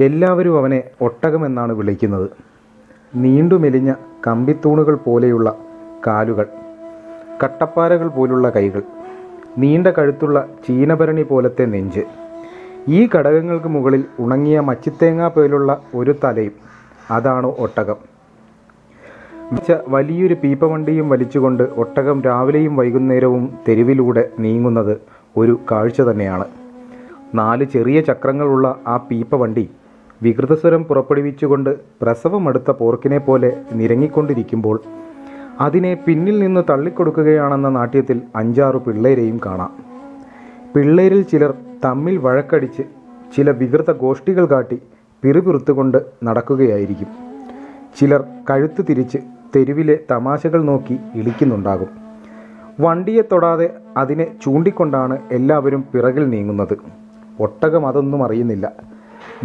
എല്ലാവരും അവനെ ഒട്ടകമെന്നാണ് വിളിക്കുന്നത്. നീണ്ടുമെലിഞ്ഞ കമ്പിത്തൂണുകൾ പോലെയുള്ള കാലുകൾ, കട്ടപ്പാരകൾ പോലുള്ള കൈകൾ, നീണ്ട കഴുത്തുള്ള ചീനഭരണി പോലത്തെ നെഞ്ച്, ഈ ഘടകങ്ങൾക്ക് മുകളിൽ ഉണങ്ങിയ മച്ചിത്തേങ്ങ പോലുള്ള ഒരു തലയും, അതാണ് ഒട്ടകം. വലിയൊരു പീപ്പവണ്ടിയും വലിച്ചുകൊണ്ട് ഒട്ടകം രാവിലെയും വൈകുന്നേരവും തെരുവിലൂടെ നീങ്ങുന്നത് ഒരു കാഴ്ച തന്നെയാണ്. 4 ചെറിയ ചക്രങ്ങളുള്ള ആ പീപ്പവണ്ടി വികൃതസ്വരം പുറപ്പെടുവിച്ചുകൊണ്ട് പ്രസവമെടുത്ത പോർക്കിനെ പോലെ നിരങ്ങിക്കൊണ്ടിരിക്കുമ്പോൾ അതിനെ പിന്നിൽ നിന്ന് തള്ളിക്കൊടുക്കുകയാണെന്ന നാട്യത്തിൽ 5-6 പിള്ളേരെയും കാണാം. പിള്ളേരിൽ ചിലർ തമ്മിൽ വഴക്കടിച്ച് ചില വികൃത ഗോഷ്ഠികൾ കാട്ടി പിറുപിറുത്തുകൊണ്ട് നടക്കുകയായിരിക്കും. ചിലർ കഴുത്ത് തിരിച്ച് തെരുവിലെ തമാശകൾ നോക്കി ഇളിക്കുന്നുണ്ടാകും. വണ്ടിയെ തൊടാതെ അതിനെ ചൂണ്ടിക്കൊണ്ടാണ് എല്ലാവരും പിറകിൽ നീങ്ങുന്നത്. ഒട്ടകം അതൊന്നും അറിയുന്നില്ല.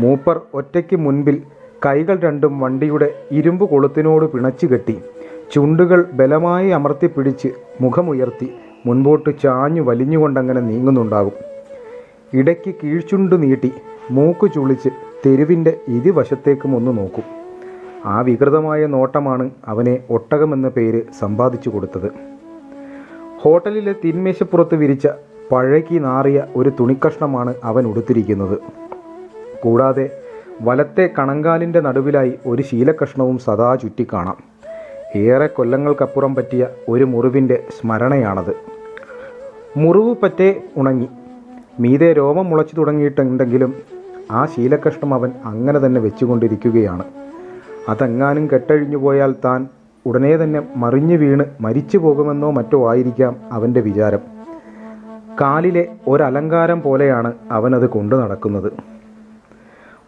മൂപ്പർ ഒറ്റയ്ക്ക് മുൻപിൽ കൈകൾ രണ്ടും വണ്ടിയുടെ ഇരുമ്പ് കൊളുത്തിനോട് പിണച്ചു കെട്ടി ചുണ്ടുകൾ ബലമായി അമർത്തിപ്പിടിച്ച് മുഖമുയർത്തി മുൻപോട്ട് ചാഞ്ഞു വലിഞ്ഞുകൊണ്ടങ്ങനെ നീങ്ങുന്നുണ്ടാകും. ഇടയ്ക്ക് കീഴ്ചുണ്ടു നീട്ടി മൂക്ക് ചുളിച്ച് തെരുവിൻ്റെ ഇരുവശത്തേക്കും ഒന്ന് നോക്കും. ആ വികൃതമായ നോട്ടമാണ് അവനെ ഒട്ടകമെന്ന പേര് സമ്പാദിച്ചു കൊടുത്തത്. ഹോട്ടലിലെ തിന്മേശപ്പുറത്ത് വിരിച്ച പഴകി നാറിയ ഒരു തുണിക്കഷ്ണമാണ് അവൻ ഉടുത്തിരിക്കുന്നത്. കൂടാതെ വലത്തെ കണങ്കാലിൻ്റെ നടുവിലായി ഒരു ശീലക്കഷ്ണവും സദാ ചുറ്റിക്കാണാം. ഏറെ കൊല്ലങ്ങൾക്കപ്പുറം പറ്റിയ ഒരു മുറിവിൻ്റെ സ്മരണയാണത്. മുറിവ് പറ്റേ ഉണങ്ങി, മീതെ രോമം മുളച്ചു തുടങ്ങിയിട്ടുണ്ടെങ്കിലും ആ ശീലക്കഷ്ണം അവൻ അങ്ങനെ തന്നെ വെച്ചുകൊണ്ടിരിക്കുകയാണ്. അതെങ്ങാനും കെട്ടഴിഞ്ഞു പോയാൽ താൻ ഉടനെ തന്നെ മറിഞ്ഞു വീണ് മരിച്ചു പോകുമെന്നോ മറ്റോ ആയിരിക്കാം അവൻ്റെ വിചാരം. കാലിലെ ഒരലങ്കാരം പോലെയാണ് അവനത് കൊണ്ടു നടക്കുന്നത്.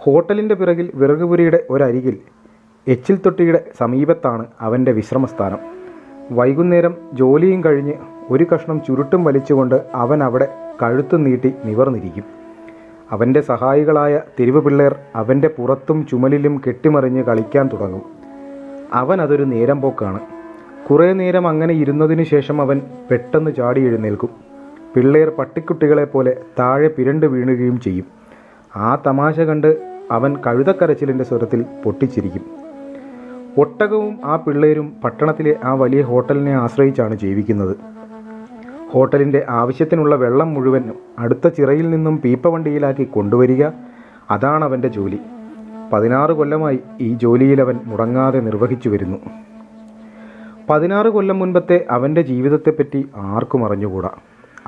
ഹോട്ടലിൻ്റെ പിറകിൽ വിറകുപുരിയുടെ ഒരരികിൽ എച്ചിൽ തൊട്ടിയുടെ സമീപത്താണ് അവൻ്റെ വിശ്രമസ്ഥാനം. വൈകുന്നേരം ജോലിയും കഴിഞ്ഞ് ഒരു കഷ്ണം ചുരുട്ടും വലിച്ചുകൊണ്ട് അവൻ അവിടെ കഴുത്തു നീട്ടി നിവർന്നിരിക്കും. അവൻ്റെ സഹായികളായ തെരുവ് പിള്ളേർ അവൻ്റെ പുറത്തും ചുമലിലും കെട്ടിമറിഞ്ഞ് കളിക്കാൻ തുടങ്ങും. അവൻ അതൊരു നേരം പോക്കാണ്. കുറേ നേരം അങ്ങനെ ഇരുന്നതിനു ശേഷം അവൻ പെട്ടെന്ന് ചാടി എഴുന്നേൽക്കും. പിള്ളേർ പട്ടിക്കുട്ടികളെപ്പോലെ താഴെ പിരണ്ട് വീഴുകയും ചെയ്യും. ആ തമാശ കണ്ട് അവൻ കഴുതക്കരച്ചിലിൻ്റെ സ്വരത്തിൽ പൊട്ടിച്ചിരിക്കും. ഒട്ടകവും ആ പിള്ളേരും പട്ടണത്തിലെ ആ വലിയ ഹോട്ടലിനെ ആശ്രയിച്ചാണ് ജീവിക്കുന്നത്. ഹോട്ടലിൻ്റെ ആവശ്യത്തിനുള്ള വെള്ളം മുഴുവൻ അടുത്ത ചിറയിൽ നിന്നും പീപ്പവണ്ടിയിലാക്കി കൊണ്ടുവരിക, അതാണ് അവൻ്റെ ജോലി. 16 കൊല്ലമായി ഈ ജോലിയിൽ അവൻ മുടങ്ങാതെ നിർവഹിച്ചു വരുന്നു. 16 കൊല്ലം മുൻപത്തെ അവൻ്റെ ജീവിതത്തെപ്പറ്റി ആർക്കും അറിഞ്ഞുകൂടാ,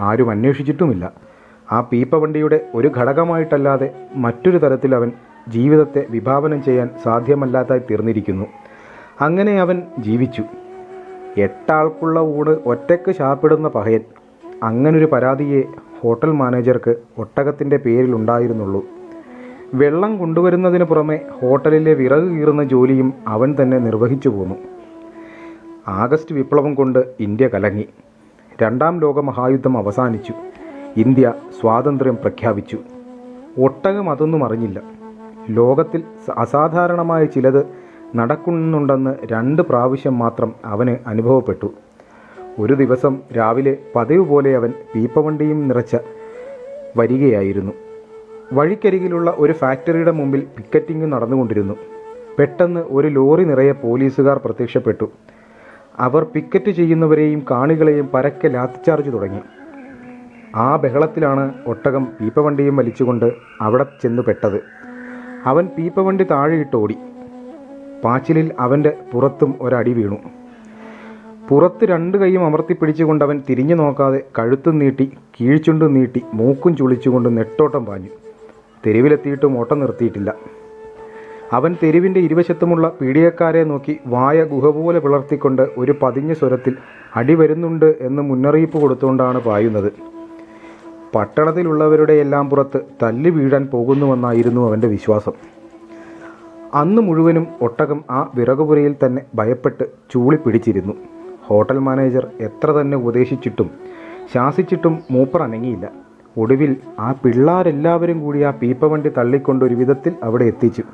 ആരും അന്വേഷിച്ചിട്ടുമില്ല. ആ പീപ്പവണ്ടിയുടെ ഒരു ഘടകമായിട്ടല്ലാതെ മറ്റൊരു തരത്തിൽ അവൻ ജീവിതത്തെ വിഭാവനം ചെയ്യാൻ സാധ്യമല്ലാതായി തീർന്നിരിക്കുന്നു. അങ്ങനെ അവൻ ജീവിച്ചു. 8 ആൾക്കുള്ള ഊണ് ഒറ്റയ്ക്ക് ശാപ്പിടുന്ന പഹയൻ. അങ്ങനൊരു പരാതിയെ ഹോട്ടൽ മാനേജർക്ക് ഒട്ടകത്തിൻ്റെ പേരിലുണ്ടായിരുന്നുള്ളൂ. വെള്ളം കൊണ്ടുവരുന്നതിന് പുറമെ ഹോട്ടലിലെ വിറക് കീറുന്ന ജോലിയും അവൻ തന്നെ നിർവഹിച്ചു പോന്നു. ആഗസ്റ്റ് വിപ്ലവം കൊണ്ട് ഇന്ത്യ കലങ്ങി. 2ാം ലോകമഹായുദ്ധം അവസാനിച്ചു. ഇന്ത്യ സ്വാതന്ത്ര്യം പ്രഖ്യാപിച്ചു. ഒട്ടകം അതൊന്നും അറിഞ്ഞില്ല. ലോകത്തിൽ അസാധാരണമായ ചിലത് നടക്കുന്നുണ്ടെന്ന് 2 പ്രാവശ്യം മാത്രം അവന് അനുഭവപ്പെട്ടു. ഒരു ദിവസം രാവിലെ പതിവ് പോലെ അവൻ പീപ്പവണ്ടിയും നിറച്ച വരികയായിരുന്നു. വഴിക്കരികിലുള്ള ഒരു ഫാക്ടറിയുടെ മുമ്പിൽ പിക്കറ്റിംഗ് നടന്നുകൊണ്ടിരുന്നു. പെട്ടെന്ന് ഒരു ലോറി നിറയെ പോലീസുകാർ പ്രത്യക്ഷപ്പെട്ടു. അവർ പിക്കറ്റ് ചെയ്യുന്നവരെയും കാണികളെയും പരക്കെ ലാത്തിച്ചാർജ് തുടങ്ങി. ആ ബഹളത്തിലാണ് ഒട്ടകം പീപ്പവണ്ടിയും വലിച്ചുകൊണ്ട് അവിടെ ചെന്ന് പെട്ടത്. അവൻ പീപ്പവണ്ടി താഴെയിട്ടോടി. പാച്ചിലിൽ അവൻ്റെ പുറത്തും ഒരടി വീണു. പുറത്ത് 2 കൈയും അമർത്തിപ്പിടിച്ചുകൊണ്ട് അവൻ തിരിഞ്ഞു നോക്കാതെ കഴുത്തും നീട്ടി കീഴ്ചുണ്ടും നീട്ടി മൂക്കും ചുളിച്ചുകൊണ്ട് നെട്ടോട്ടം പാഞ്ഞു. തെരുവിലെത്തിയിട്ടും ഓട്ടം നിർത്തിയിട്ടില്ല. അവൻ തെരുവിൻ്റെ ഇരുവശത്തുമുള്ള പീഡിയക്കാരെ നോക്കി വായ ഗുഹ പോലെ പിളർത്തിക്കൊണ്ട് ഒരു പതിഞ്ഞ സ്വരത്തിൽ അടി വരുന്നുണ്ട് എന്ന് മുന്നറിയിപ്പ് കൊടുത്തുകൊണ്ടാണ് പായുന്നത്. പട്ടണത്തിലുള്ളവരുടെ എല്ലാം പുറത്ത് തല്ലി വീഴാൻ പോകുന്നുവെന്നായിരുന്നു അവൻ്റെ വിശ്വാസം. അന്ന് മുഴുവനും ഒട്ടകം ആ വിറകുപുരയിൽ തന്നെ ഭയപ്പെട്ട് ചൂളിപ്പിടിച്ചിരുന്നു. ഹോട്ടൽ മാനേജർ എത്ര തന്നെ ഉപദേശിച്ചിട്ടും ശാസിച്ചിട്ടും മൂപ്പർ അനങ്ങിയില്ല. ഒടുവിൽ ആ പിള്ളാരെല്ലാവരും കൂടി ആ പീപ്പവണ്ടി തള്ളിക്കൊണ്ടൊരു വിധത്തിൽ അവിടെ എത്തിച്ചു.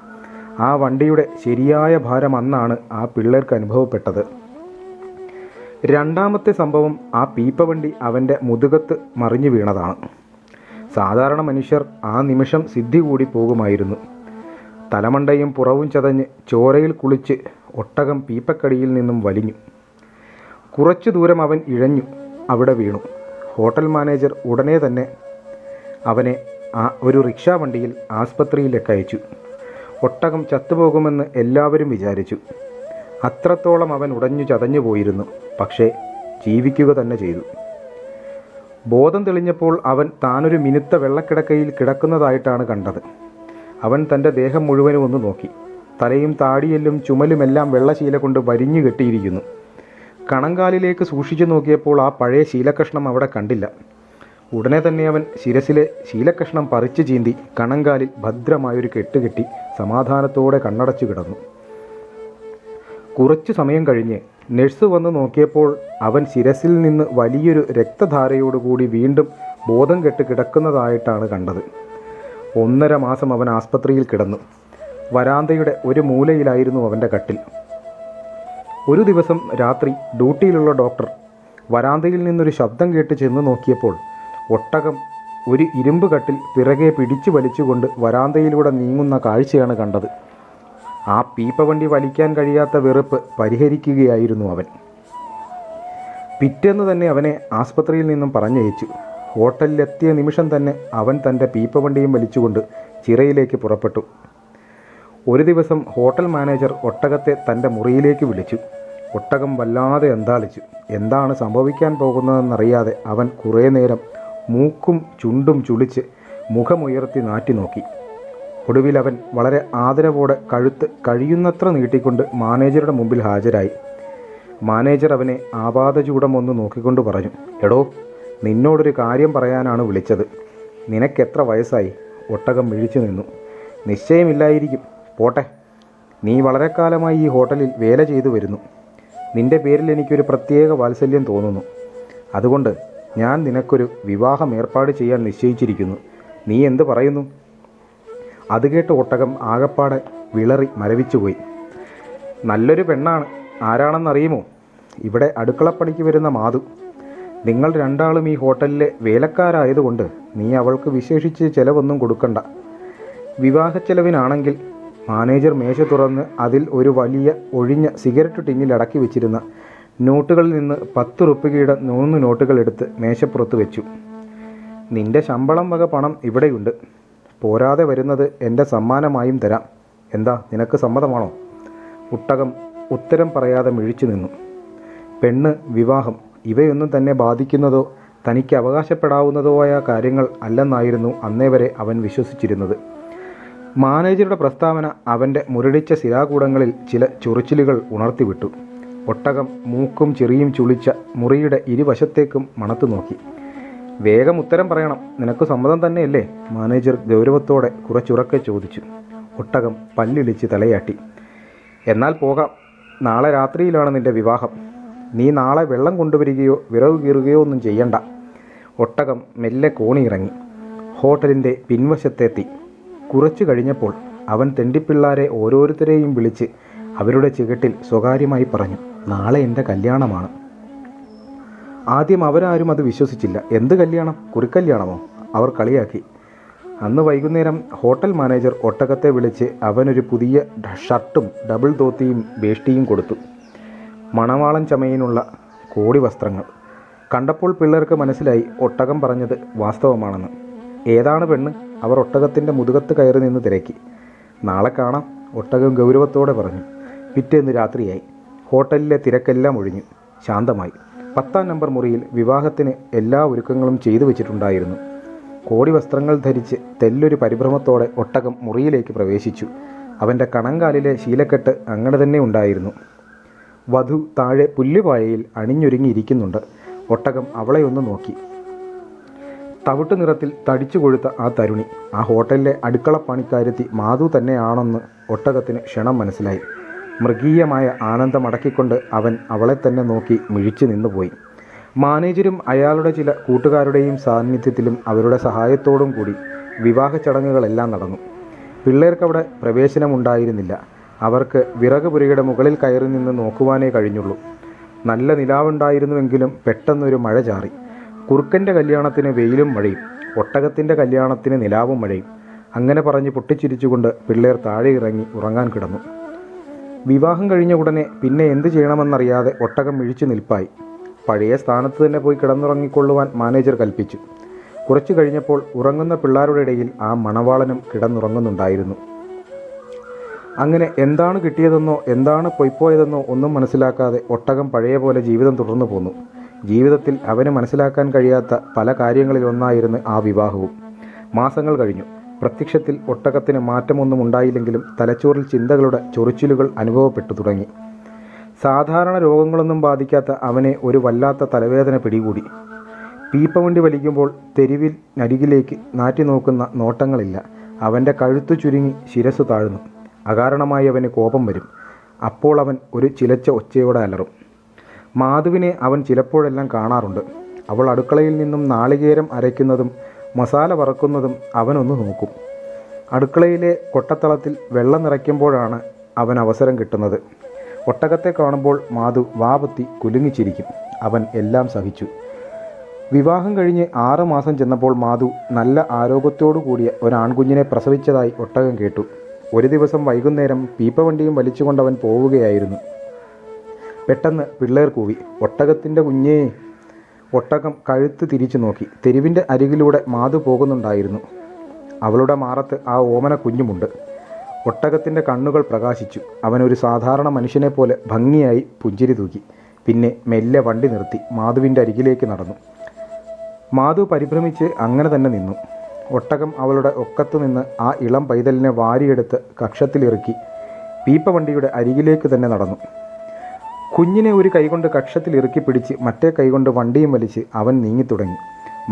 ആ വണ്ടിയുടെ ശരിയായ ഭാരം അന്നാണ് ആ പിള്ളേർക്ക് അനുഭവപ്പെട്ടത്. 2ാമത്തെ സംഭവം ആ പീപ്പവണ്ടി അവൻ്റെ മുതുകത്ത് മറിഞ്ഞു വീണതാണ്. സാധാരണ മനുഷ്യർ ആ നിമിഷം സിദ്ധി കൂടി പോകുമായിരുന്നു. തലമണ്ടയും പുറവും ചതഞ്ഞ് ചോരയിൽ കുളിച്ച് ഒട്ടകം പീപ്പക്കടിയിൽ നിന്നും വലിഞ്ഞു. കുറച്ചു ദൂരം അവൻ ഇഴഞ്ഞു അവിടെ വീണു. ഹോട്ടൽ മാനേജർ ഉടനെ തന്നെ അവനെ ഒരു റിക്ഷാ വണ്ടിയിൽ ആസ്പത്രിയിലേക്ക് അയച്ചു. ഒട്ടകം ചത്തുപോകുമെന്ന് എല്ലാവരും വിചാരിച്ചു. അത്രത്തോളം അവൻ ഉടഞ്ഞു ചതഞ്ഞു പോയിരുന്നു. പക്ഷേ ജീവിക്കുക തന്നെ ചെയ്തു. ബോധം തെളിഞ്ഞപ്പോൾ അവൻ താനൊരു മിനുത്ത വെള്ളക്കിടക്കയിൽ കിടക്കുന്നതായിട്ടാണ് കണ്ടത്. അവൻ തൻ്റെ ദേഹം മുഴുവനും ഒന്ന് നോക്കി. തലയും താടിയെല്ലും ചുമലുമെല്ലാം വെള്ളശീല കൊണ്ട് വരിഞ്ഞു കെട്ടിയിരിക്കുന്നു. കണങ്കാലിലേക്ക് സൂക്ഷിച്ചു നോക്കിയപ്പോൾ ആ പഴയ ശീലക്കഷ്ണം അവിടെ കണ്ടില്ല. ഉടനെ തന്നെ അവൻ ശിരസിലെ ശീലക്കഷ്ണം പറിച്ചു ചീന്തി കണങ്കാലിൽ ഭദ്രമായൊരു കെട്ടുകെട്ടി സമാധാനത്തോടെ കണ്ണടച്ചു കിടന്നു. കുറച്ചു സമയം കഴിഞ്ഞ് നഴ്സ് വന്ന് നോക്കിയപ്പോൾ അവൻ ശിരസിൽ നിന്ന് വലിയൊരു രക്തധാരയോടുകൂടി വീണ്ടും ബോധം കെട്ട് കിടക്കുന്നതായിട്ടാണ് കണ്ടത്. 1.5 മാസം അവൻ ആസ്പത്രിയിൽ കിടന്നു. വരാന്തയുടെ ഒരു മൂലയിലായിരുന്നു അവൻ്റെ കട്ടിൽ. ഒരു ദിവസം രാത്രി ഡ്യൂട്ടിയിലുള്ള ഡോക്ടർ വരാന്തയിൽ നിന്നൊരു ശബ്ദം കേട്ട് ചെന്ന് നോക്കിയപ്പോൾ ഒട്ടകം ഒരു ഇരുമ്പ് കട്ടിൽ പിറകെ പിടിച്ചു വലിച്ചുകൊണ്ട് വരാന്തയിലൂടെ നീങ്ങുന്ന കാഴ്ചയാണ് കണ്ടത്. ആ പീപ്പവണ്ടി വലിക്കാൻ കഴിയാത്ത വെറുപ്പ് പരിഹരിക്കുകയായിരുന്നു അവൻ. പിറ്റേന്ന് തന്നെ അവനെ ആസ്പത്രിയിൽ നിന്നും പറഞ്ഞയച്ചു. ഹോട്ടലിലെത്തിയ നിമിഷം തന്നെ അവൻ തൻ്റെ പീപ്പവണ്ടിയും വലിച്ചുകൊണ്ട് ചിറയിലേക്ക് പുറപ്പെട്ടു. ഒരു ദിവസം ഹോട്ടൽ മാനേജർ ഒട്ടകത്തെ തൻ്റെ മുറിയിലേക്ക് വിളിച്ചു. ഒട്ടകം വല്ലാതെ അന്താളിച്ചു. എന്താണ് സംഭവിക്കാൻ പോകുന്നതെന്നറിയാതെ അവൻ കുറേ നേരം മൂക്കും ചുണ്ടും ചുളിച്ച് മുഖമുയർത്തി നാറ്റി നോക്കി. ഒടുവിൽ അവൻ വളരെ ആദരവോടെ കഴുത്ത് കഴിയുന്നത്ര നീട്ടിക്കൊണ്ട് മാനേജറുടെ മുമ്പിൽ ഹാജരായി. മാനേജർ അവനെ ആപാദചൂടം ഒന്ന് നോക്കിക്കൊണ്ട് പറഞ്ഞു, എടോ, നിന്നോടൊരു കാര്യം പറയാനാണ് വിളിച്ചത്. നിനക്കെത്ര വയസ്സായി? ഒട്ടകം മിഴിച്ചു നിന്നു. നിശ്ചയമില്ലായിരിക്കും. പോട്ടെ, നീ വളരെ കാലമായി ഈ ഹോട്ടലിൽ വേല ചെയ്തു വരുന്നു. നിന്റെ പേരിൽ എനിക്കൊരു പ്രത്യേക വാത്സല്യം തോന്നുന്നു. അതുകൊണ്ട് ഞാൻ നിനക്കൊരു വിവാഹം ഏർപ്പാട് ചെയ്യാൻ നിശ്ചയിച്ചിരിക്കുന്നു. നീ എന്ത് പറയുന്നു? അത് കേട്ട് ഒട്ടകം ആകപ്പാടെ വിളറി മരവിച്ചുപോയി. നല്ലൊരു പെണ്ണാണ്. ആരാണെന്നറിയുമോ? ഇവിടെ അടുക്കളപ്പണിക്ക് വരുന്ന മാധു. നിങ്ങൾ രണ്ടാളും ഈ ഹോട്ടലിലെ വേലക്കാരായതുകൊണ്ട് നീ അവൾക്ക് വിശേഷിച്ച് ചിലവൊന്നും കൊടുക്കണ്ട. വിവാഹച്ചെലവിനാണെങ്കിൽ മാനേജർ മേശ തുറന്ന് അതിൽ ഒരു വലിയ ഒഴിഞ്ഞ സിഗരറ്റ് ടിന്നിൽ അടക്കി വെച്ചിരുന്ന നോട്ടുകളിൽ നിന്ന് 10 റുപ്യയുടെ 3 നോട്ടുകൾ എടുത്ത് മേശപ്പുറത്ത് വെച്ചു. നിന്റെ ശമ്പളം വക പണം ഇവിടെയുണ്ട്. പോരാതെ വരുന്നത് എൻ്റെ സമ്മാനമായും തരാം. എന്താ, നിനക്ക് സമ്മതമാണോ? ഒട്ടകം ഉത്തരം പറയാതെ മിഴിച്ചു നിന്നു. പെണ്ണ്, വിവാഹം ഇവയൊന്നും തന്നെ ബാധിക്കുന്നതോ തനിക്ക് അവകാശപ്പെടാവുന്നതോ ആയ കാര്യങ്ങൾ അല്ലെന്നായിരുന്നു അന്നേ വരെ അവൻ വിശ്വസിച്ചിരുന്നത്. മാനേജറുടെ പ്രസ്താവന അവൻ്റെ മുരടിച്ച ശിലാകൂടങ്ങളിൽ ചില ചൊറിച്ചിലുകൾ ഉണർത്തിവിട്ടു. ഒട്ടകം മൂക്കും ചെറിയും ചുളിച്ച മുറിയുടെ ഇരുവശത്തേക്കും മണത്തു നോക്കി. വേഗം ഉത്തരം പറയണം. നിനക്ക് സമ്മതം തന്നെയല്ലേ? മാനേജർ ഗൗരവത്തോടെ കുറച്ചുറക്കെ ചോദിച്ചു. ഒട്ടകം പല്ലിളിച്ച് തലയാട്ടി. എന്നാൽ പോകാം. നാളെ രാത്രിയിലാണ് നിൻ്റെ വിവാഹം. നീ നാളെ വെള്ളം കൊണ്ടുവരികയോ വിറക് കീറുകയോ ഒന്നും ചെയ്യണ്ട. ഒട്ടകം മെല്ലെ കോണിയിറങ്ങി ഹോട്ടലിൻ്റെ പിൻവശത്തെത്തി. കുറച്ചു കഴിഞ്ഞപ്പോൾ അവൻ തെണ്ടിപ്പിള്ളാരെ ഓരോരുത്തരെയും വിളിച്ച് അവരുടെ ചുവട്ടിൽ സ്വകാര്യമായി പറഞ്ഞു, നാളെ എൻ്റെ കല്യാണമാണ്. ആദ്യം അവരാരും അത് വിശ്വസിച്ചില്ല. എന്ത് കല്യാണം? കുറിക്കല്യാണമോ? അവർ കളിയാക്കി. അന്ന് വൈകുന്നേരം ഹോട്ടൽ മാനേജർ ഒട്ടകത്തെ വിളിച്ച് അവനൊരു പുതിയ ഷർട്ടും ഡബിൾ ധോത്തിയും വേഷ്ടിയും കൊടുത്തു. മണവാളൻ ചമയിനുള്ള കോടി വസ്ത്രങ്ങൾ. കണ്ടപ്പോൾ പിള്ളേർക്ക് മനസ്സിലായി ഒട്ടകം പറഞ്ഞത് വാസ്തവമാണെന്ന്. ഏതാണ് പെണ്ണ്? അവർ ഒട്ടകത്തിൻ്റെ മുതുകത്ത് കയറി നിന്ന് തിരക്കി. നാളെ കാണാം, ഒട്ടകം ഗൗരവത്തോടെ പറഞ്ഞു. പിറ്റേന്ന് രാത്രിയായി. ഹോട്ടലിലെ തിരക്കെല്ലാം ഒഴിഞ്ഞു. ശാന്തമായി. 10ാം നമ്പർ മുറിയിൽ വിവാഹത്തിന് എല്ലാ ഒരുക്കങ്ങളും ചെയ്തു വെച്ചിട്ടുണ്ടായിരുന്നു. കോടി വസ്ത്രങ്ങൾ ധരിച്ച് തെല്ലൊരു പരിഭ്രമത്തോടെ ഒട്ടകം മുറിയിലേക്ക് പ്രവേശിച്ചു. അവൻ്റെ കണങ്കാലിലെ ശീലക്കെട്ട് അങ്ങനെ തന്നെ ഉണ്ടായിരുന്നു. വധു താഴെ പുല്ലുപായയിൽ അണിഞ്ഞൊരുങ്ങിയിരിക്കുന്നുണ്ട്. ഒട്ടകം അവളെ ഒന്ന് നോക്കി. തവിട്ട് നിറത്തിൽ തടിച്ചു കൊഴുത്ത ആ തരുണി, ആ ഹോട്ടലിലെ അടുക്കളപ്പണിക്കാരെത്തി മാധു തന്നെയാണെന്ന് ഒട്ടകത്തിന് ക്ഷണം മനസ്സിലായി. മൃഗീയമായ ആനന്ദം അടക്കിക്കൊണ്ട് അവൻ അവളെ തന്നെ നോക്കി മിഴിച്ചു നിന്നുപോയി. മാനേജരും അയാളുടെ ചില കൂട്ടുകാരുടെയും സാന്നിധ്യത്തിലും അവരുടെ സഹായത്തോടും കൂടി വിവാഹ ചടങ്ങുകളെല്ലാം നടന്നു. പിള്ളേർക്കവിടെ പ്രവേശനമുണ്ടായിരുന്നില്ല. അവർക്ക് വിറക് പുരയുടെ മുകളിൽ കയറി നിന്ന് നോക്കുവാനേ കഴിഞ്ഞുള്ളൂ. നല്ല നിലാവുണ്ടായിരുന്നുവെങ്കിലും പെട്ടെന്നൊരു മഴ ചാറി. കുറുക്കൻ്റെ കല്യാണത്തിന് വെയിലും മഴയും, ഒട്ടകത്തിൻ്റെ കല്യാണത്തിന് നിലാവും മഴയും. അങ്ങനെ പറഞ്ഞ് പൊട്ടിച്ചിരിച്ചുകൊണ്ട് പിള്ളേർ താഴെ ഇറങ്ങി ഉറങ്ങാൻ കിടന്നു. വിവാഹം കഴിഞ്ഞ ഉടനെ പിന്നെ എന്ത് ചെയ്യണമെന്നറിയാതെ ഒട്ടകം മിഴിച്ചു നിൽപ്പായി. പഴയ സ്ഥാനത്ത് തന്നെ പോയി കിടന്നുറങ്ങിക്കൊള്ളുവാൻ മാനേജർ കൽപ്പിച്ചു. കുറച്ചു കഴിഞ്ഞപ്പോൾ ഉറങ്ങുന്ന പിള്ളേരുടെ ഇടയിൽ ആ മണവാളനും കിടന്നുറങ്ങുന്നുണ്ടായിരുന്നു. അങ്ങനെ എന്താണ് കിട്ടിയതെന്നോ എന്താണ് പൊയ്പോയതെന്നോ ഒന്നും മനസ്സിലാക്കാതെ ഒട്ടകം പഴയ പോലെ ജീവിതം തുടർന്നു പോന്നു. ജീവിതത്തിൽ അവന് മനസ്സിലാക്കാൻ കഴിയാത്ത പല കാര്യങ്ങളിലൊന്നായിരുന്നു ആ വിവാഹവും. മാസങ്ങൾ കഴിഞ്ഞു. പ്രത്യക്ഷത്തിൽ ഒട്ടകത്തിന് മാറ്റമൊന്നും ഉണ്ടായില്ലെങ്കിലും തലച്ചോറിൽ ചിന്തകളുടെ ചൊറിച്ചിലുകൾ അനുഭവപ്പെട്ടു തുടങ്ങി. സാധാരണ രോഗങ്ങളൊന്നും ബാധിക്കാത്ത അവനെ ഒരു വല്ലാത്ത തലവേദന പിടികൂടി. പീപ്പവണ്ടി വലിക്കുമ്പോൾ തെരുവിൽ അരികിലേക്ക് നാറ്റി നോക്കുന്ന നോട്ടങ്ങളില്ല. അവൻ്റെ കഴുത്തു ചുരുങ്ങി ശിരസ് താഴ്ന്നു. അകാരണമായി അവന് കോപം വരും. അപ്പോൾ അവൻ ഒരു ചിലച്ച ഒച്ചയോടെ അലറും. മാധുവിനെ അവൻ ചിലപ്പോഴെല്ലാം കാണാറുണ്ട്. അവൾ അടുക്കളയിൽ നിന്നും നാളികേരം അരയ്ക്കുന്നതും മസാല വറക്കുന്നതും അവനൊന്ന് നോക്കും. അടുക്കളയിലെ കൊട്ടത്തളത്തിൽ വെള്ളം നിറയ്ക്കുമ്പോഴാണ് അവൻ അവസരം കിട്ടുന്നത്. ഒട്ടകത്തെ കാണുമ്പോൾ മാധു വാപത്തി കുലുങ്ങിച്ചിരിക്കും. അവൻ എല്ലാം സഹിച്ചു. വിവാഹം കഴിഞ്ഞ് 6 മാസം ചെന്നപ്പോൾ മാധു നല്ല ആരോഗ്യത്തോടു കൂടിയ ഒരാൺകുഞ്ഞിനെ പ്രസവിച്ചതായി ഒട്ടകം കേട്ടു. ഒരു ദിവസം വൈകുന്നേരം പീപ്പവണ്ടിയും വലിച്ചുകൊണ്ടവൻ പോവുകയായിരുന്നു. പെട്ടെന്ന് പിള്ളേർ കൂവി, ഒട്ടകത്തിൻ്റെ കുഞ്ഞേ. ഒട്ടകം കഴുത്ത് തിരിച്ചു നോക്കി. തെരുവിൻ്റെ അരികിലൂടെ മാധു പോകുന്നുണ്ടായിരുന്നു. അവളുടെ മാറത്ത് ആ ഓമന കുഞ്ഞുമുണ്ട്. ഒട്ടകത്തിൻ്റെ കണ്ണുകൾ പ്രകാശിച്ചു. അവനൊരു സാധാരണ മനുഷ്യനെ പോലെ ഭംഗിയായി പുഞ്ചിരി തൂക്കി. പിന്നെ മെല്ലെ വണ്ടി നിർത്തി മാധുവിൻ്റെ അരികിലേക്ക് നടന്നു. മാധു പരിഭ്രമിച്ച് അങ്ങനെ തന്നെ നിന്നു. ഒട്ടകം അവളുടെ ഒക്കത്തു നിന്ന് ആ ഇളം പൈതലിനെ വാരിയെടുത്ത് കക്ഷത്തിലിറക്കി പീപ്പവണ്ടിയുടെ അരികിലേക്ക് തന്നെ നടന്നു. കുഞ്ഞിനെ ഒരു കൈകൊണ്ട് കക്ഷത്തിലിറുക്കി പിടിച്ച് മറ്റേ കൈകൊണ്ട് വണ്ടിയും വലിച്ച് അവൻ നീങ്ങിത്തുടങ്ങി.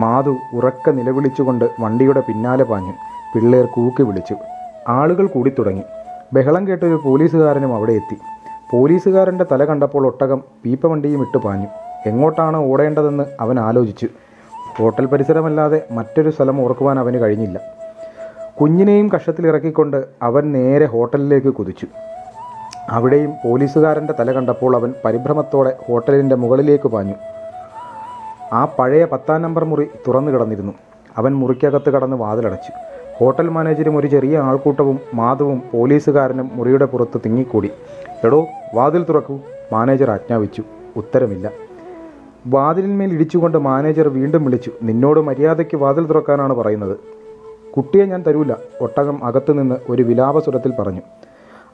മാധു ഉറക്കെ നിലവിളിച്ചുകൊണ്ട് വണ്ടിയുടെ പിന്നാലെ പാഞ്ഞു. പിള്ളേർ കൂക്കി വിളിച്ചു. ആളുകൾ കൂടിത്തുടങ്ങി. ബഹളം കേട്ടൊരു പോലീസുകാരനും അവിടെ എത്തി. പോലീസുകാരൻ്റെ തല കണ്ടപ്പോൾ ഒട്ടകം പീപ്പവണ്ടിയും ഇട്ട് പാഞ്ഞു. എങ്ങോട്ടാണ് ഓടേണ്ടതെന്ന് അവൻ ആലോചിച്ചു. ഹോട്ടൽ പരിസരമല്ലാതെ മറ്റൊരു സ്ഥലം ഓർക്കുവാൻ അവന് കഴിഞ്ഞില്ല. കുഞ്ഞിനെയും കക്ഷത്തിലിറക്കിക്കൊണ്ട് അവൻ നേരെ ഹോട്ടലിലേക്ക് കുതിച്ചു. അവിടെയും പോലീസുകാരൻ്റെ തല കണ്ടപ്പോൾ അവൻ പരിഭ്രമത്തോടെ ഹോട്ടലിൻ്റെ മുകളിലേക്ക് പാഞ്ഞു. ആ പഴയ 10-ാം നമ്പർ മുറി തുറന്നു കിടന്നിരുന്നു. അവൻ മുറിക്കകത്ത് കടന്ന് വാതിലടച്ചു. ഹോട്ടൽ മാനേജരും ഒരു ചെറിയ ആൾക്കൂട്ടവും മാധവും പോലീസുകാരനും മുറിയുടെ പുറത്ത് തിങ്ങിക്കൂടി. എടോ, വാതിൽ തുറക്കൂ, മാനേജർ ആജ്ഞാപിച്ചു. ഉത്തരമില്ല. വാതിലിന്മേൽ ഇടിച്ചുകൊണ്ട് മാനേജർ വീണ്ടും വിളിച്ചു. നിന്നോട് മര്യാദയ്ക്ക് വാതിൽ തുറക്കാനാണ് പറയുന്നത്. കുട്ടിയെ ഞാൻ തരൂല, ഒട്ടകം അകത്തുനിന്ന് ഒരു വിലാപസ്വരത്തിൽ പറഞ്ഞു.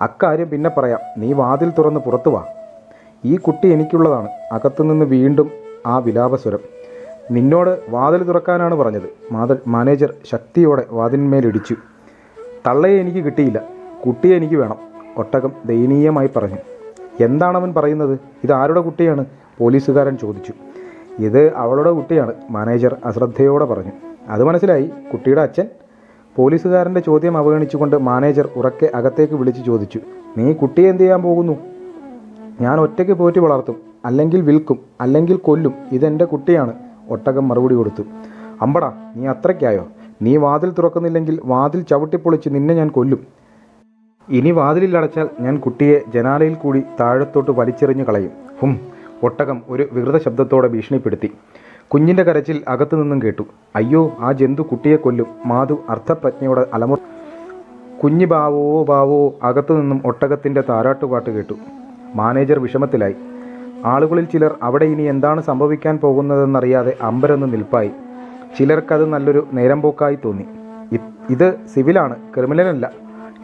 അക്കാര്യം പിന്നെ പറയാം, നീ വാതിൽ തുറന്ന് പുറത്തു വാ. ഈ കുട്ടി എനിക്കുള്ളതാണ്. അകത്തുനിന്ന് വീണ്ടും ആ വിലാപസ്വരം. നിന്നോട് വാതിൽ തുറക്കാനാണ് പറഞ്ഞത്. മാനേജർ ശക്തിയോടെ വാതിലിന്മേലിടിച്ചു. തള്ളയെ എനിക്ക് കിട്ടിയില്ല, കുട്ടിയെ എനിക്ക് വേണം, ഒട്ടകം ദയനീയമായി പറഞ്ഞു. എന്താണവൻ പറയുന്നത്? ഇത് ആരുടെ കുട്ടിയാണ്? പോലീസുകാരൻ ചോദിച്ചു. ഇത് അവളുടെ കുട്ടിയാണ്, മാനേജർ അശ്രദ്ധയോടെ പറഞ്ഞു. അത് മനസ്സിലായി. കുട്ടിയുടെ അച്ഛൻ? പോലീസുകാരൻ്റെ ചോദ്യം അവഗണിച്ചുകൊണ്ട് മാനേജർ ഉറക്കെ അകത്തേക്ക് വിളിച്ചു ചോദിച്ചു. നീ കുട്ടിയെ എന്ത് ചെയ്യാൻ പോകുന്നു? ഞാൻ ഒറ്റയ്ക്ക് പോറ്റി വളർത്തും, അല്ലെങ്കിൽ വിൽക്കും, അല്ലെങ്കിൽ കൊല്ലും. ഇതെൻ്റെ കുട്ടിയാണ്, ഒട്ടകം മറുപടി കൊടുത്തു. അമ്പടാ, നീ അത്രയ്ക്കായോ? നീ വാതിൽ തുറക്കുന്നില്ലെങ്കിൽ വാതിൽ ചവിട്ടിപ്പൊളിച്ച് നിന്നെ ഞാൻ കൊല്ലും. ഇനി വാതിലിൽ അടച്ചാൽ ഞാൻ കുട്ടിയെ ജനാലയിൽ കൂടി താഴത്തോട്ട് വലിച്ചെറിഞ്ഞു കളയും. ഒട്ടകം ഒരു വികൃത ശബ്ദത്തോടെ ഭീഷണിപ്പെടുത്തി. കുഞ്ഞിൻ്റെ കരച്ചിൽ അകത്തു നിന്നും കേട്ടു. അയ്യോ, ആ ജന്തു കുട്ടിയെ കൊല്ലും, മാധു അർത്ഥപ്രജ്ഞയോടെ അലമുറ. കുഞ്ഞ് ബാവോ ബാവോ. അകത്തു നിന്നും ഒട്ടകത്തിൻ്റെ താരാട്ടുപാട്ട് കേട്ടു. മാനേജർ വിഷമത്തിലായി. ആളുകളിൽ ചിലർ അവിടെ ഇനി എന്താണ് സംഭവിക്കാൻ പോകുന്നതെന്നറിയാതെ അമ്പരന്ന് നിൽപ്പായി. ചിലർക്കത് നല്ലൊരു നേരമ്പോക്കായി തോന്നി. ഇത് സിവിലാണ്, ക്രിമിനലല്ല,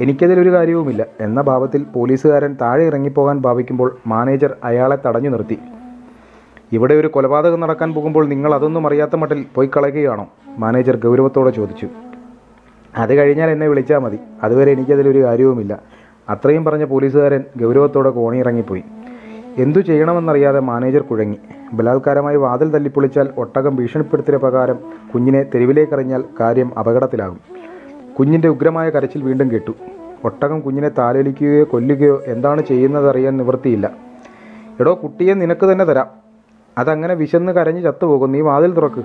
എനിക്കതിലൊരു കാര്യവുമില്ല എന്ന ഭാവത്തിൽ പോലീസുകാരൻ താഴെ ഇറങ്ങിപ്പോകാൻ ഭാവിക്കുമ്പോൾ മാനേജർ അയാളെ തടഞ്ഞു നിർത്തി. ഇവിടെ ഒരു കൊലപാതകം നടക്കാൻ പോകുമ്പോൾ നിങ്ങൾ അതൊന്നും അറിയാത്ത മട്ടിൽ പോയി കളയുകയാണോ? മാനേജർ ഗൗരവത്തോടെ ചോദിച്ചു. അത് കഴിഞ്ഞാൽ എന്നെ വിളിച്ചാൽ മതി, അതുവരെ എനിക്കതിലൊരു കാര്യവുമില്ല. അത്രയും പറഞ്ഞ പോലീസുകാരൻ ഗൗരവത്തോടെ കോണിയിറങ്ങിപ്പോയി. എന്തു ചെയ്യണമെന്നറിയാതെ മാനേജർ കുഴങ്ങി. ബലാത്കാരമായി വാതിൽ തല്ലിപ്പൊളിച്ചാൽ ഒട്ടകം ഭീഷണിപ്പെടുത്തിയ പ്രകാരം കുഞ്ഞിനെ തെരുവിലേക്കെറിഞ്ഞാൽ കാര്യം അപകടത്തിലാകും. കുഞ്ഞിൻ്റെ ഉഗ്രമായ കരച്ചിൽ വീണ്ടും കേട്ടു. ഒട്ടകം കുഞ്ഞിനെ താലോലിക്കുകയോ കൊല്ലുകയോ എന്താണ് ചെയ്യുന്നതറിയാൻ നിവൃത്തിയില്ല. എടോ, കുട്ടിയെ നിനക്ക് തന്നെ തരാം, അതങ്ങനെ വിശന്ന് കരഞ്ഞ് ചത്തുപോകും. നീ വാതിൽ തുറക്ക്.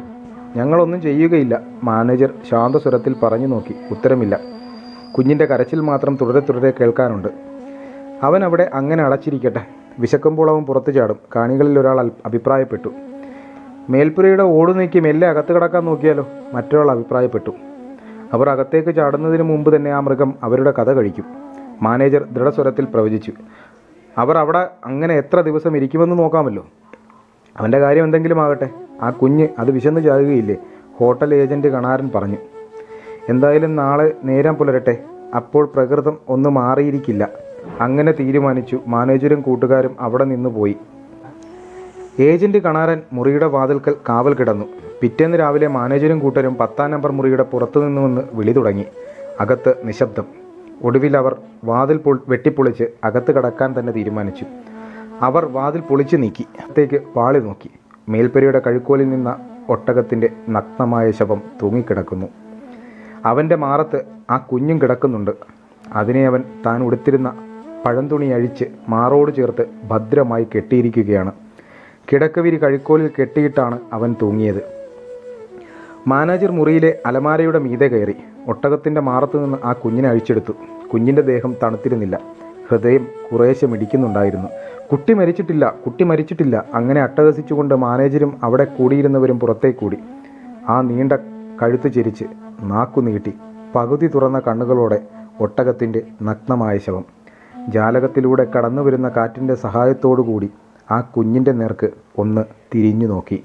ഞങ്ങളൊന്നും ചെയ്യുകയില്ല, മാനേജർ ശാന്തസ്വരത്തിൽ പറഞ്ഞു നോക്കി. ഉത്തരമില്ല. കുഞ്ഞിൻ്റെ കരച്ചിൽ മാത്രം തുടരെ തുടരെ കേൾക്കാനുണ്ട്. അവൻ അവിടെ അങ്ങനെ അടച്ചിരിക്കട്ടെ, വിശക്കുമ്പോൾ അവൻ പുറത്തു ചാടും, കാണികളിൽ ഒരാൾ അഭിപ്രായപ്പെട്ടു. മേൽപ്പുരയുടെ ഓടു നീക്കി മെല്ലെ അകത്ത് കിടക്കാൻ നോക്കിയാലോ, മറ്റൊരാൾ അഭിപ്രായപ്പെട്ടു. അവർ അകത്തേക്ക് ചാടുന്നതിന് മുമ്പ് തന്നെ ആ മൃഗം അവരുടെ കഥ കഴിക്കും. മാനേജർ ദൃഢസ്വരത്തിൽ പ്രവചിച്ചു. അവർ അവിടെ അങ്ങനെ എത്ര ദിവസം ഇരിക്കുമെന്ന് നോക്കാമല്ലോ. അവൻ്റെ കാര്യം എന്തെങ്കിലും ആകട്ടെ, ആ കുഞ്ഞ് അത് വിശന്ന് ചാകുകയില്ലേ? ഹോട്ടൽ ഏജൻറ്റ് കണാരൻ പറഞ്ഞു. എന്തായാലും നാളെ നേരം പുലരട്ടെ, അപ്പോൾ പ്രകൃതം ഒന്ന് മാറിയിരിക്കില്ല. അങ്ങനെ തീരുമാനിച്ചു. മാനേജരും കൂട്ടുകാരും അവിടെ നിന്ന് പോയി. ഏജൻറ്റ് കണാരൻ മുറിയുടെ വാതിൽക്കൽ കാവൽ കിടന്നു. പിറ്റേന്ന് രാവിലെ മാനേജരും കൂട്ടരും 10-ാം നമ്പർ മുറിയുടെ പുറത്തുനിന്ന് വിളി തുടങ്ങി. അകത്ത് നിശബ്ദം. ഒടുവിൽ അവർ വാതിൽ വെട്ടിപ്പൊളിച്ച് അകത്ത് കടക്കാൻ തന്നെ തീരുമാനിച്ചു. അവർ വാതിൽ പൊളിച്ചു നീക്കി. അകത്തേക്ക് പാളി നോക്കി. മേൽപ്പരയുടെ കഴുക്കോലിൽ നിന്ന ഒട്ടകത്തിൻ്റെ നഗ്നമായ ശവം തൂങ്ങിക്കിടക്കുന്നു. അവൻ്റെ മാറത്ത് ആ കുഞ്ഞും കിടക്കുന്നുണ്ട്. അതിനെ അവൻ താൻ ഉടുത്തിരുന്ന പഴന്തുണി അഴിച്ച് മാറോട് ചേർത്ത് ഭദ്രമായി കെട്ടിയിരിക്കുകയാണ്. കിടക്കവിരി കഴുക്കോലിൽ കെട്ടിയിട്ടാണ് അവൻ തൂങ്ങിയത്. മാനേജർ മുറിയിലെ അലമാരയുടെ മീതെ കയറി ഒട്ടകത്തിൻ്റെ മാറത്തു നിന്ന് ആ കുഞ്ഞിനെ അഴിച്ചെടുത്തു. കുഞ്ഞിൻ്റെ ദേഹം തണുത്തിരുന്നില്ല. ഹൃദയം കുറേശ്ശെ മിടിക്കുന്നുണ്ടായിരുന്നു. കുട്ടി മരിച്ചിട്ടില്ല, കുട്ടി മരിച്ചിട്ടില്ല. അങ്ങനെ അട്ടഹസിച്ചുകൊണ്ട് മാനേജരും അവിടെ കൂടിയിരുന്നവരും പുറത്തേക്കൂടി. ആ നീണ്ട കഴുത്ത് ചെരിച്ച് നാക്കു നീട്ടി പകുതി തുറന്ന കണ്ണുകളോടെ ഒട്ടകത്തിൻ്റെ നഗ്നമായ ശവം. ജാലകത്തിലൂടെ കടന്നു വരുന്ന കാറ്റിൻ്റെ സഹായത്തോടു കൂടി ആ കുഞ്ഞിൻ്റെ നേർക്ക് ഒന്ന് തിരിഞ്ഞു നോക്കി.